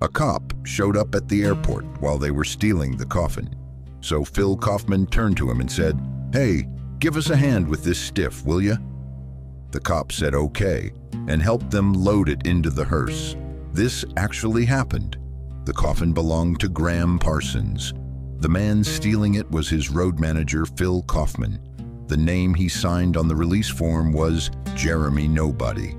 A cop showed up at the airport while they were stealing the coffin. So Phil Kaufman turned to him and said, "Hey, give us a hand with this stiff, will ya?" The cop said okay and helped them load it into the hearse. This actually happened. The coffin belonged to Gram Parsons. The man stealing it was his road manager, Phil Kaufman. The name he signed on the release form was Jeremy Nobody.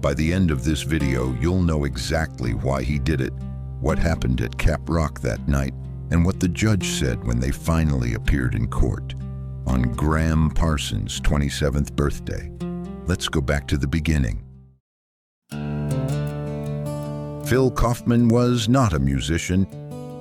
By the end of this video, you'll know exactly why he did it, what happened at Cap Rock that night, and what the judge said when they finally appeared in court on Gram Parsons' 27th birthday. Let's go back to the beginning. Phil Kaufman was not a musician.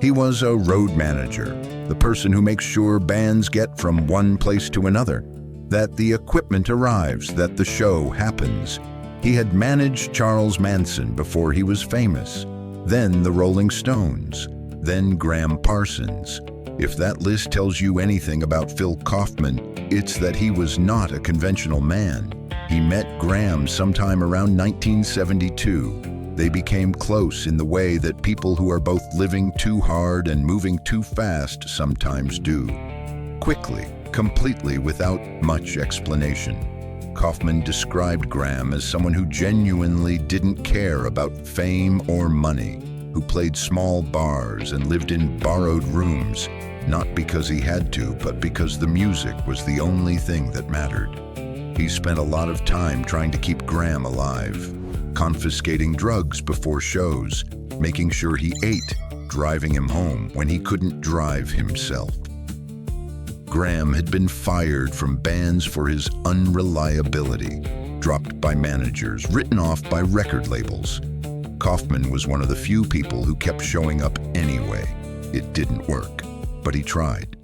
He was a road manager, the person who makes sure bands get from one place to another, that the equipment arrives, that the show happens. He had managed Charles Manson before he was famous, then the Rolling Stones, then Gram Parsons. If that list tells you anything about Phil Kaufman, it's that he was not a conventional man. He met Gram sometime around 1972. They became close in the way that people who are both living too hard and moving too fast sometimes do. Quickly, completely without much explanation. Kaufman described Gram as someone who genuinely didn't care about fame or money, who played small bars and lived in borrowed rooms, not because he had to, but because the music was the only thing that mattered. He spent a lot of time trying to keep Gram alive, confiscating drugs before shows, making sure he ate, driving him home when he couldn't drive himself. Gram had been fired from bands for his unreliability, dropped by managers, written off by record labels. Kaufman was one of the few people who kept showing up anyway. It didn't work, but he tried.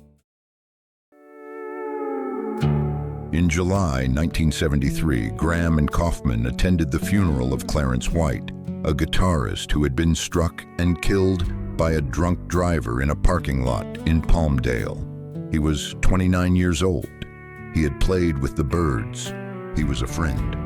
In July 1973, Gram and Kaufman attended the funeral of Clarence White, a guitarist who had been struck and killed by a drunk driver in a parking lot in Palmdale. He was 29 years old. He had played with the Byrds. He was a friend.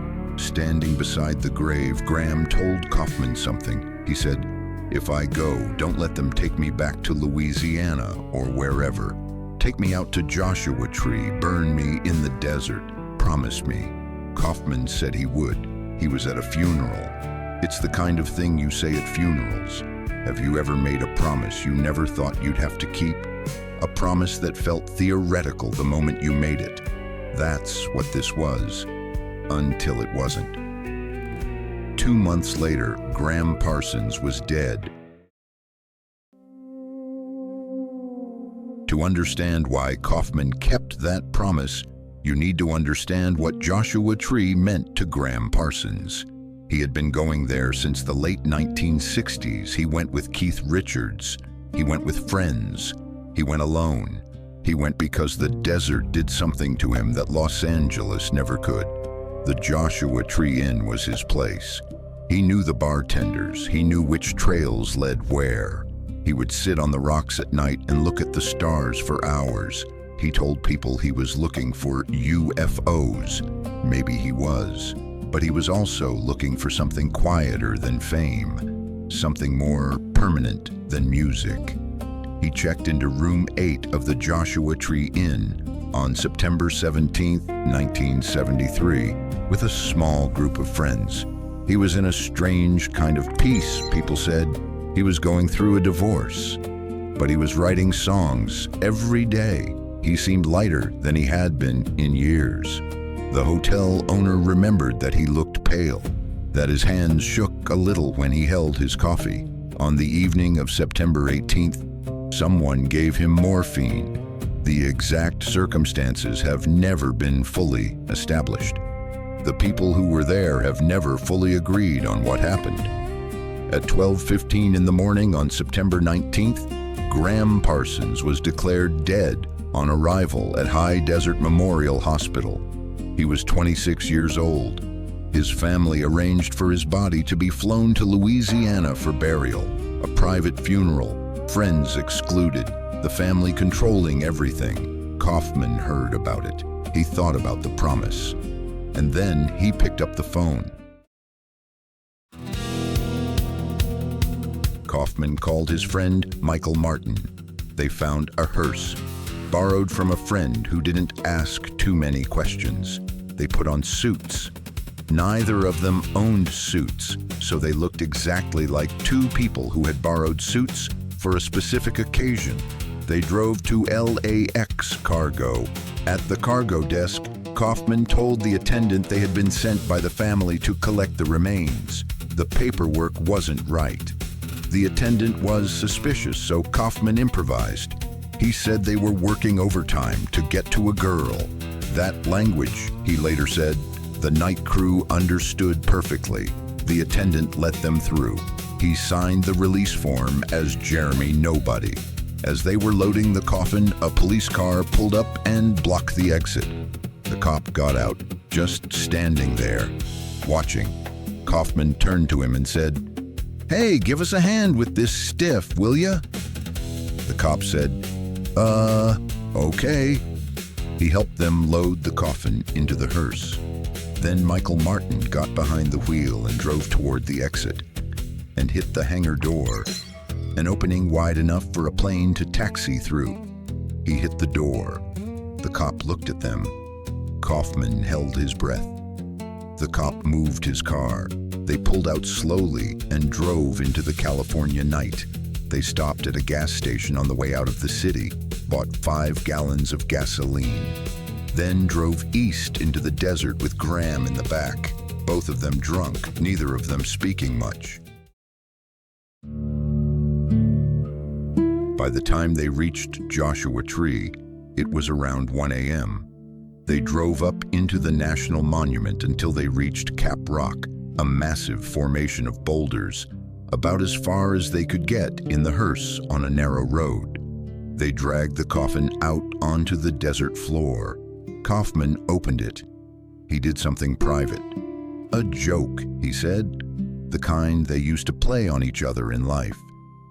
Standing beside the grave, Gram told Kaufman something. He said, "If I go, don't let them take me back to Louisiana or wherever. Take me out to Joshua Tree, burn me in the desert. Promise me." Kaufman said he would. He was at a funeral. It's the kind of thing you say at funerals. Have you ever made a promise you never thought you'd have to keep? A promise that felt theoretical the moment you made it. That's what this was, until it wasn't. 2 months later, Gram Parsons was dead. To understand why Kaufman kept that promise, you need to understand what Joshua Tree meant to Gram Parsons. He had been going there since the late 1960s. He went with Keith Richards. He went with friends. He went alone. He went because the desert did something to him that Los Angeles never could. The Joshua Tree Inn was his place. He knew the bartenders. He knew which trails led where. He would sit on the rocks at night and look at the stars for hours. He told people he was looking for UFOs. Maybe he was. But he was also looking for something quieter than fame, something more permanent than music. He checked into room 8 of the Joshua Tree Inn on September 17, 1973, with a small group of friends. He was in a strange kind of peace, people said. He was going through a divorce, but he was writing songs every day. He seemed lighter than he had been in years. The hotel owner remembered that he looked pale, that his hands shook a little when he held his coffee. On the evening of September 18th, someone gave him morphine. The exact circumstances have never been fully established. The people who were there have never fully agreed on what happened. At 12:15 in the morning on September 19th, Gram Parsons was declared dead on arrival at High Desert Memorial Hospital. He was 26 years old. His family arranged for his body to be flown to Louisiana for burial, a private funeral, friends excluded, the family controlling everything. Kaufman heard about it. He thought about the promise. And then he picked up the phone. Kaufman called his friend Michael Martin. They found a hearse, borrowed from a friend who didn't ask too many questions. They put on suits. Neither of them owned suits, so they looked exactly like two people who had borrowed suits for a specific occasion. They drove to LAX Cargo. At the cargo desk, Kaufman told the attendant they had been sent by the family to collect the remains. The paperwork wasn't right. The attendant was suspicious, so Kaufman improvised. He said they were working overtime to get to a girl. That language, he later said, the night crew understood perfectly. The attendant let them through. He signed the release form as Jeremy Nobody. As they were loading the coffin, a police car pulled up and blocked the exit. The cop got out, just standing there, watching. Kaufman turned to him and said, "Hey, give us a hand with this stiff, will ya?" The cop said, okay." He helped them load the coffin into the hearse. Then Michael Martin got behind the wheel and drove toward the exit and hit the hangar door, an opening wide enough for a plane to taxi through. He hit the door. The cop looked at them. Kaufman held his breath. The cop moved his car. They pulled out slowly and drove into the California night. They stopped at a gas station on the way out of the city, bought 5 gallons of gasoline, then drove east into the desert with Gram in the back, both of them drunk, neither of them speaking much. By the time they reached Joshua Tree, it was around 1 a.m. They drove up into the National Monument until they reached Cap Rock, a massive formation of boulders, about as far as they could get in the hearse on a narrow road. They dragged the coffin out onto the desert floor. Kaufman opened it. He did something private. A joke, he said, the kind they used to play on each other in life.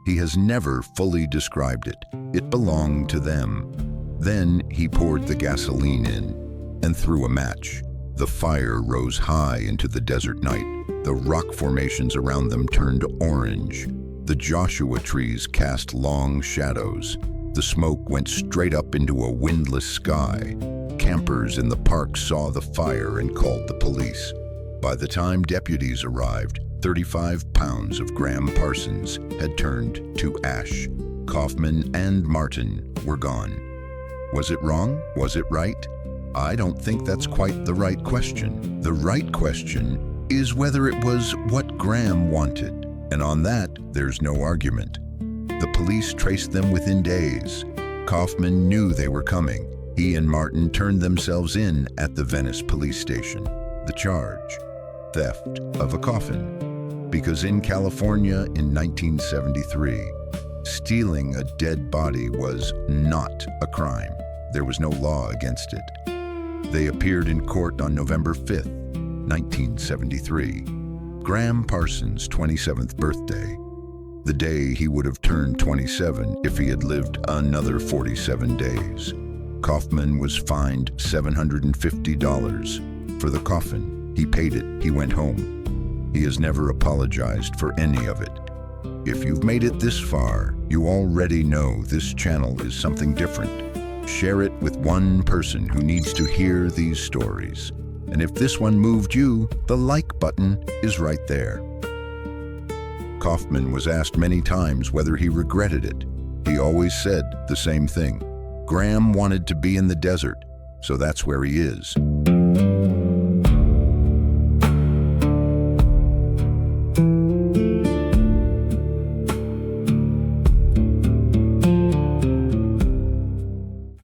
He has never fully described it. It belonged to them. Then he poured the gasoline in and threw a match. The fire rose high into the desert night. The rock formations around them turned orange. The Joshua trees cast long shadows. The smoke went straight up into a windless sky. Campers in the park saw the fire and called the police. By the time deputies arrived, 35 pounds of Gram Parsons had turned to ash. Kaufman and Martin were gone. Was it wrong? Was it right? I don't think that's quite the right question. The right question is whether it was what Gram wanted, and on that, there's no argument. The police traced them within days. Kaufman knew they were coming. He and Martin turned themselves in at the Venice police station. The charge: theft of a coffin. Because in California in 1973, stealing a dead body was not a crime. There was no law against it. They appeared in court on November 5th, 1973, Gram Parsons' 27th birthday, the day he would have turned 27 if he had lived another 47 days. Kaufman was fined $750 for the coffin. He paid it. He went home. He has never apologized for any of it. If you've made it this far, you already know this channel is something different. Share it with one person who needs to hear these stories. And if this one moved you, the like button is right there. Kaufman was asked many times whether he regretted it. He always said the same thing. Gram wanted to be in the desert, so that's where he is.